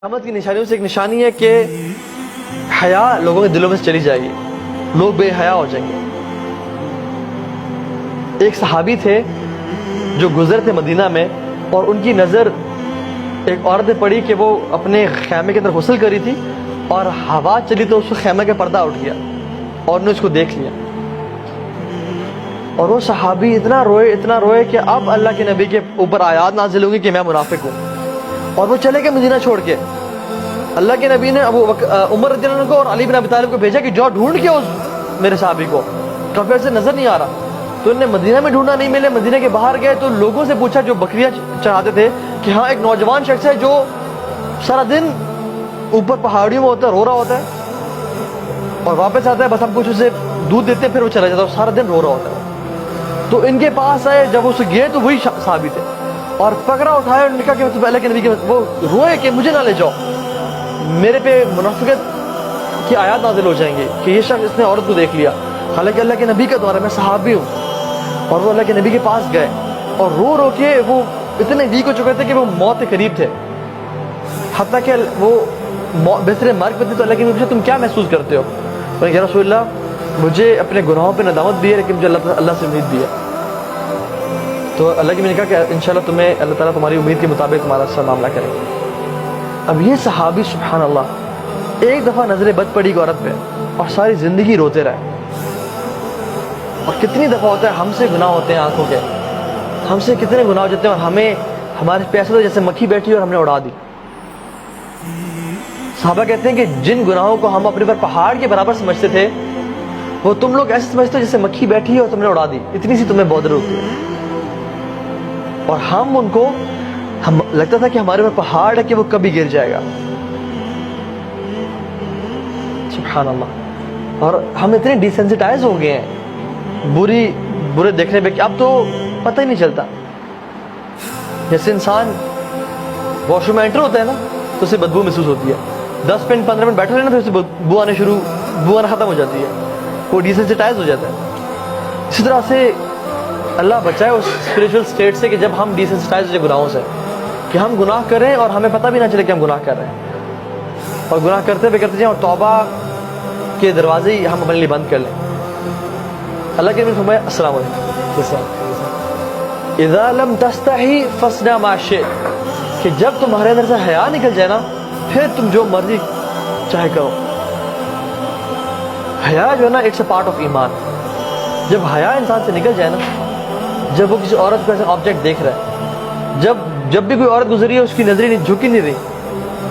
قیامت کی نشانیوں سے ایک نشانی ہے کہ حیا لوگوں کے دلوں میں سے چلی جائے گی، لوگ بے حیا ہو جائیں گے۔ ایک صحابی تھے جو گزر تھے مدینہ میں، اور ان کی نظر ایک عورت نے پڑی کہ وہ اپنے خیمے کے اندر غسل کری تھی، اور ہوا چلی تو اس خیمے کا پردہ اٹھ گیا اور نے اس کو دیکھ لیا، اور وہ صحابی اتنا روئے کہ اب اللہ کے نبی کے اوپر آیات نازل ہوں گی کہ میں منافق ہوں، اور وہ چلے گئے مدینہ چھوڑ کے۔ اللہ کے نبی نے عمر رضی اللہ عنہ کو اور علی بن ابی طالب کو بھیجا کہ جاؤ ڈھونڈ کے اس میرے صحابی کو، کافی سے نظر نہیں آ رہا۔ تو انہوں نے مدینہ میں ڈھونڈا، نہیں ملے، مدینہ کے باہر گئے تو لوگوں سے پوچھا جو بکریاں چڑھاتے تھے کہ ہاں ایک نوجوان شخص ہے جو سارا دن اوپر پہاڑیوں میں ہوتا ہے، رو رہا ہوتا ہے اور واپس آتا ہے، بس ہم کچھ اسے دودھ دیتے ہیں پھر وہ چلا جاتا ہے، سارا دن رو رہا ہوتا ہے۔ تو ان کے پاس آئے، جب اسے گئے تو وہی صحابی تھے، اور پکڑا اٹھایا، انہوں نے کہا کہ تو اللہ کے نبی کے وہ روئے کہ مجھے نہ لے جاؤ، میرے پہ منافقت کی آیات نازل ہو جائیں گے کہ یہ شخص اس نے عورت کو دیکھ لیا، حالانکہ اللہ کے نبی کا دور ہے، میں صحابی ہوں۔ اور وہ اللہ کے نبی کے پاس گئے اور رو کے وہ اتنے ویک ہو چکے تھے کہ وہ موت کے قریب تھے، حتیٰ کہ وہ بہتر مرگ پہ تھے۔ تو اللہ کے نبی سے تم کیا محسوس کرتے ہو؟ تو یا رسول اللہ مجھے اپنے گناہوں پہ ندامت بھی ہے، لیکن مجھے اللہ سے امید بھی ہے۔ تو اللہ کے نبی نے کہا کہ انشاءاللہ تمہیں اللہ تعالیٰ تمہاری امید کے مطابق تمہارا سا معاملہ کرے گا۔ اب یہ صحابی سبحان اللہ ایک دفعہ نظر بد پڑی ایک عورت پہ اور ساری زندگی روتے رہے۔ اور کتنی دفعہ ہوتا ہے ہم سے گناہ ہوتے ہیں آنکھوں کے، ہم سے کتنے گناہ ہو جاتے ہیں اور ہمیں ہمارے پیسے تو جیسے مکھی بیٹھی اور ہم نے اڑا دی۔ صحابہ کہتے ہیں کہ جن گناہوں کو ہم اپنے پر پہاڑ کے برابر سمجھتے تھے وہ تم لوگ ایسے سمجھتے ہو جیسے مکھی بیٹھی ہے اور تم نے اڑا دی، اتنی سی تمہیں بودر ہوتی ہے۔ اور ہم ان کو لگتا تھا کہ ہمارے پر پہاڑ ہے کہ وہ کبھی گر جائے گا، سبحان اللہ۔ اور ہم اتنے ڈیسینسٹائز ہو گئے ہیں برے دیکھنے پہ کہ اب تو پتہ ہی نہیں چلتا۔ جیسے انسان واش روم میں انٹر ہوتا ہے نا تو اسے بدبو محسوس ہوتی ہے، 10 منٹ 15 منٹ بیٹھا رہے نا پھر اسے بو آنا ختم ہو جاتی ہے، وہ ڈیسینسٹائز ہو جاتا ہے۔ اسی طرح سے اللہ بچائے اس اسپریچول اسٹیٹ سے کہ جب ہم ڈیسینسٹائز ہو جائے گناہوں سے، کہ ہم گناہ کریں اور ہمیں پتہ بھی نہ چلے کہ ہم گناہ کر رہے ہیں، اور گناہ کرتے جائیں اور توبہ کے دروازے ہی ہم اپنے لیے بند کر لیں۔ اللہ کے نبی نے فرمایا السلام علیکم، اذا لم تستحی فاصنع ما شئت، کہ جب تمہارے اندر سے حیا نکل جائے نا پھر تم جو مرضی چاہے کرو۔ حیا جو ہے نا اٹس اے پارٹ آف ایمان۔ جب حیا انسان سے نکل جائے نا، جب وہ کسی عورت کو ایسے آبجیکٹ دیکھ رہا ہے، جب بھی کوئی عورت گزری ہے اس کی نظریں نہیں جھکی نہیں رہی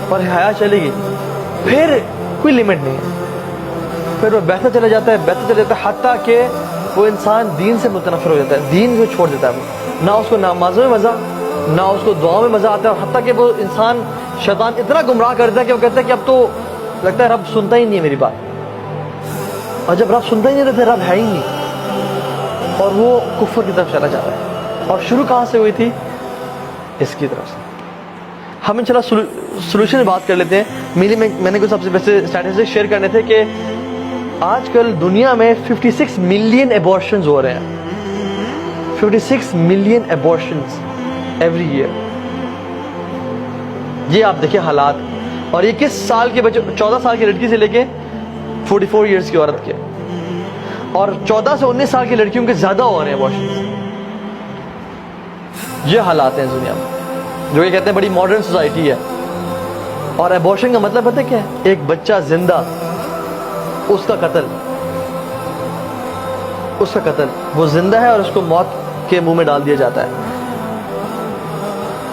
اور حیا چلے گی، پھر کوئی لمٹ نہیں ہے، پھر وہ بہتا چلا جاتا ہے حتیٰ کہ وہ انسان دین سے متنفر ہو جاتا ہے، دین کو چھوڑ دیتا ہے، نہ اس کو نمازوں میں مزہ، نہ اس کو دعاؤں میں مزہ آتا ہے، اور حتیٰ کہ وہ انسان شیطان اتنا گمراہ کرتا ہے کہ وہ کہتا ہے کہ اب تو لگتا ہے رب سنتا ہی نہیں ہے میری بات، اور جب رب سنتا ہی نہیں رہتا رب ہے ہی نہیں، اور وہ کفر کی طرف چلا جاتا ہے۔ اور شروع کہاں سے ہوئی تھی؟ اس کی طرف سے۔ ہم انشاءاللہ سولوشن بات کر لیتے ہیں۔ میں نے کچھ سب سے ویسے اسٹیٹسٹکس شیئر کرنے تھے کہ آج کل دنیا میں 56 ملین ایبورشنز ہو رہے ہیں، 56 ملین ایبورشنز ایوری ایئر۔ یہ آپ دیکھیں حالات، اور یہ کس سال کے بچے، 14 سال کی لڑکی سے لے کے 44 ایئرس کی عورت کے، اور 14 سے 19 سال کی لڑکیوں کے زیادہ ہو رہے ہیں ایبورشنز۔ یہ حالات ہیں دنیا میں، جو یہ کہتے ہیں بڑی ماڈرن سوسائٹی ہے۔ اور ایبورشن کا مطلب پتہ کیا ہے؟ ایک بچہ زندہ، اس کا قتل، وہ زندہ ہے اور اس کو موت کے منہ میں ڈال دیا جاتا ہے۔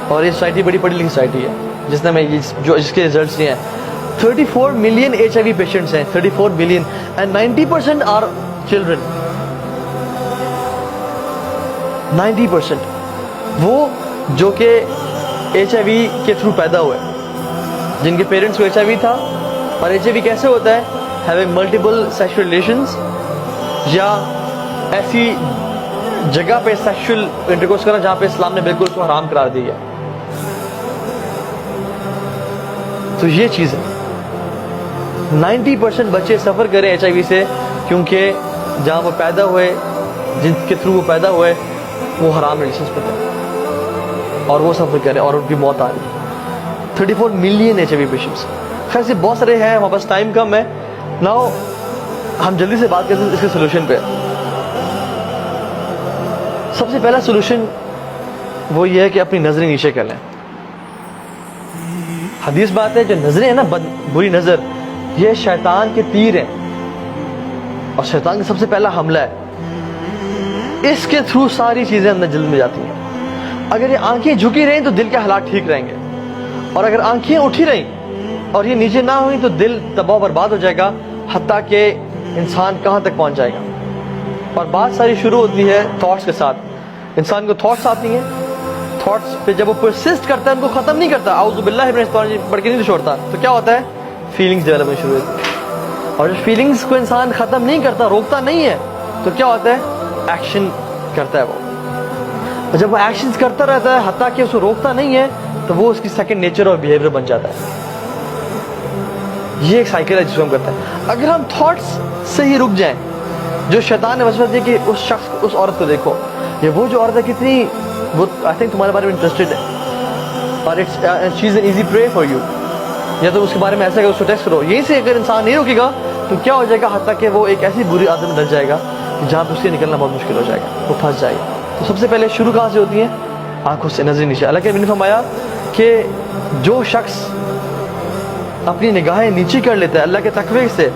اور یہ سوسائٹی بڑی پڑھی لکھی سوسائٹی ہے جس نے میں جس کے ریزلٹس لیے ہیں۔ 34 ملین HIV پیشنٹس ہیں، 34 ملین، اینڈ 90% آر چلڈرن۔ 90% وہ جو کہ HIV کے تھرو پیدا ہوئے، جن کے پیرنٹس کو HIV تھا۔ اور HIV کیسے ہوتا ہے؟ having multiple sexual relations، یا ایسی جگہ پہ سیکشل انٹرکورس کرنا جہاں پہ اسلام نے بالکل اس کو حرام قرار دیا ہے۔ تو یہ چیز ہے، 90% بچے سفر کریں HIV سے، کیونکہ جہاں وہ پیدا ہوئے، جن کے تھرو وہ پیدا ہوئے، وہ حرام ریلیشنز پہ تھے، اور وہ سفر کریں اور ان کی موت آ رہی ہے۔ 34 मिलियन HIV पेशेंट्स। खैर से बहुत सारे हैं, हमारे पास टाइम कम है। नाउ हम जल्दी से बात करते हैं इसके सोल्यूशन पे। सबसे पहला सोल्यूशन वो ये है कि अपनी नजरें नीचे कर लें। हदीस बात है, जो नजरें हैं ना, बुरी नजर, ये शैतान के तीर हैं और शैतान का सबसे पहला हमला है। इसके थ्रू सारी चीजें अंदर जल्द में जाती हैं। अगर ये आंखें झुकी रहीं तो दिल के हालात ठीक रहेंगे, और अगर आंखें उठी रहीं और ये नीचे ना हुई तो दिल तबाह बर्बाद हो जाएगा, हत्ता कि इंसान कहाँ तक पहुंच जाएगा। और बात सारी शुरू होती है थॉट्स के साथ। इंसान को थॉट्स आती हैं, थॉट्स पे जब वो परसिस्ट करता है, उनको खत्म नहीं करता, आउज़ु बिल्लाहि मिनश शैतानिर रजीम पढ़ के नहीं छोड़ता, तो क्या होता है, फीलिंग्स डेवलप होनी शुरू होती है। और जब फीलिंग्स को इंसान खत्म नहीं करता, रोकता नहीं है, तो क्या होता है, एक्शन करता है वो। और जब वो एक्शंस करता रहता है, हत्ता कि उसको रोकता नहीं है, तो वो उसकी सेकंड नेचर और बिहेवियर बन जाता है। ये एक साइकिल है जिसको हम करते हैं। अगर हम थॉट्स से ही रुक जाएं, जो शैतान ने वसवसा दिया कि उस शख्स, उस औरत को देखो, ये वो जो औरत है कितनी, वो आई थिंक तुम्हारे बारे में इंटरेस्टेड है, और it's she is an easy prey for you, या तो उसके बारे में ऐसा कि उसको टेक्स्ट करो। यहीं से अगर इंसान नहीं रुकेगा तो क्या हो जाएगा, हत्ता कि वो एक ऐसी बुरी आदत में डल जाएगा कि जहाँ पे उससे निकलना बहुत मुश्किल हो जाएगा, वो फंस जाएगा। तो सबसे पहले शुरू कहाँ से होती है, आंखों से, नजर नीचे। अल्लाह के नबी ने फरमाया कि जो शख्स अपनी निगाहें नीचे कर लेता है अल्लाह के तकवे से,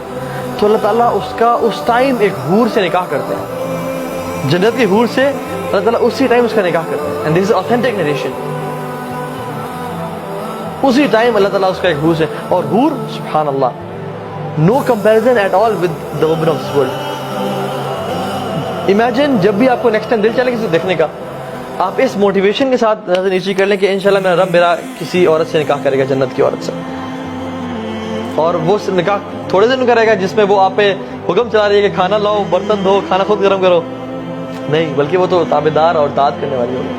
तो अल्लाह ताला उसका उस टाइम एक हूर से निकाह करते हैं, जन्नत की हूर से अल्लाह ताला उसी टाइम उसका निकाह करते हैं। And this is authentic narration. उसी टाइम अल्लाह ताला उसका एक हूर से, और हूर सुभान अल्लाह, no comparison at all with the woman of this world. Imagine जब भी आपको नेक्स्ट टाइम दिल चले किसी देखने का, आप इस मोटिवेशन के साथ नजर नीचे कर लें कि इंशाल्लाह मेरा रब मेरा किसी औरत से निकाह करेगा, जन्नत की औरत से। और वो निकाह थोड़े दिन करेगा जिसमें वो आप पे हुक्म चला रही है कि खाना लाओ, बर्तन धो, खाना खुद गर्म करो, नहीं, बल्कि वो तो ताबेदार और ताद करने वाली होगी।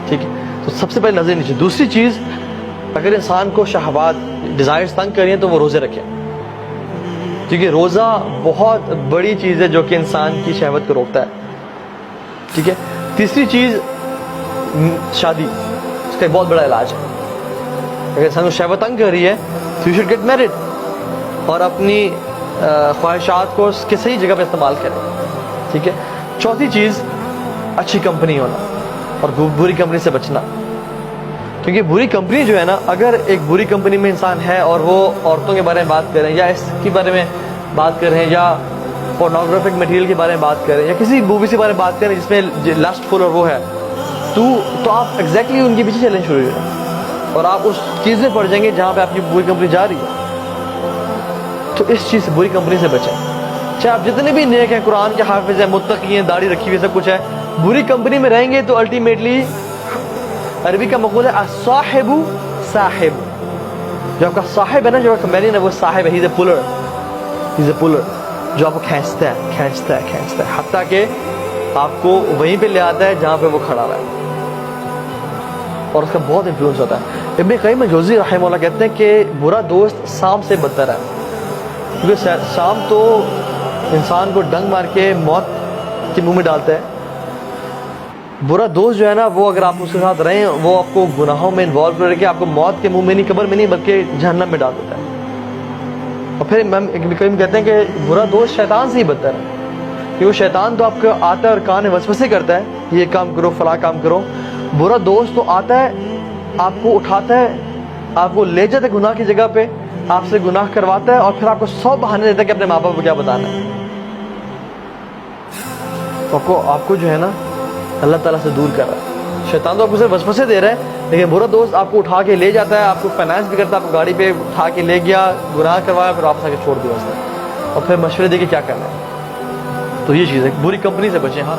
ठीक है, तो सबसे पहले नजर नीचे। दूसरी चीज, अगर इंसान को शहवात, डिजायर्स तंग करी है तो वो रोजे रखे, क्योंकि रोजा बहुत बड़ी चीज है जो कि इंसान की शहवत को रोकता है। ठीक है। तीसरी चीज, शादी, उसका एक बहुत बड़ा इलाज है। अगर इंसान को शहवत तंग कर रही है तो यू शुड गेट मैरिड, और अपनी ख्वाहिशात को उसके सही जगह पे इस्तेमाल करें। ठीक है। चौथी चीज, अच्छी कंपनी होना और बुरी कंपनी से बचना, क्योंकि बुरी कंपनी जो है ना, अगर एक बुरी कंपनी में इंसान है और वो औरतों के बारे में बात करें, या इसके बारे में बात करें, या पोर्नोग्राफिक मटेरियल के बारे में बात करें, या किसी मूवी के बारे में बात करें जिसमें लस्टफुल और वो है, तो आप एग्जैक्टली उनके पीछे चलने शुरू हो जाए और आप उस चीज़ में पड़ जाएंगे जहाँ पे आपकी बुरी कंपनी जा रही है। तो इस चीज़ से, बुरी कंपनी से बचें। चाहे आप जितने भी नेक हैं, कुरान के हाफिज हैं, मुत्तकी हैं, दाढ़ी रखी हुई, सब कुछ है, बुरी कंपनी में रहेंगे तो अल्टीमेटली, अरबी का मक़ूल है अस्साहिबु साहिब, जो आपका साहिब है ना, जो आपका कंपेनियन है, वो साहिब है, he is a puller, he is a puller, जो आपको खींचता है, खींचता है, खींचता है, हत्ता के आपको वहीं पे ले आता है जहाँ पे वो खड़ा हुआ है, और उसका बहुत इन्फ्लुएंस होता है। इब्न क़य्यिम जौज़ी रहमहुल्लाह कहते हैं कि बुरा दोस्त सांप से बदतर है, क्योंकि सांप तो इंसान को डंग मार के मौत के मुंह में डालता है। बुरा दोस्त जो है ना, वो अगर आप उसके साथ रहें, वो आपको गुनाहों में इन्वॉल्व करके आपको मौत के मुंह में नहीं, कब्र में नहीं, बल्कि जहन्नम में डाल देता है। और फिर इब्न क़य्यिम कहते हैं कि बुरा दोस्त शैतान से ही बदतर है, कि वो शैतान तो आपको आता है और कान में वसवसे करता है, ये काम करो, फला काम करो। बुरा दोस्त तो आता है, आपको उठाता है, आपको ले जाता है गुनाह की जगह पे, आपसे गुनाह करवाता है, और फिर आपको 100 बहाने देता है कि अपने माँ बाप को क्या बताना है। तो आपको जो है ना, अल्लाह ताला से दूर कर रहा है। शैतान तो आपको सिर्फ वसवसे दे रहा है, लेकिन बुरा दोस्त आपको उठा के ले जाता है, आपको फाइनेंस भी करता है, आपको गाड़ी पे उठा के ले गया, गुनाह करवाया, फिर वापस आके छोड़ दिया उसने, और फिर मशवरे दे के क्या करना है। तो ये चीज़ है, बुरी कंपनी से बचें। हाँ।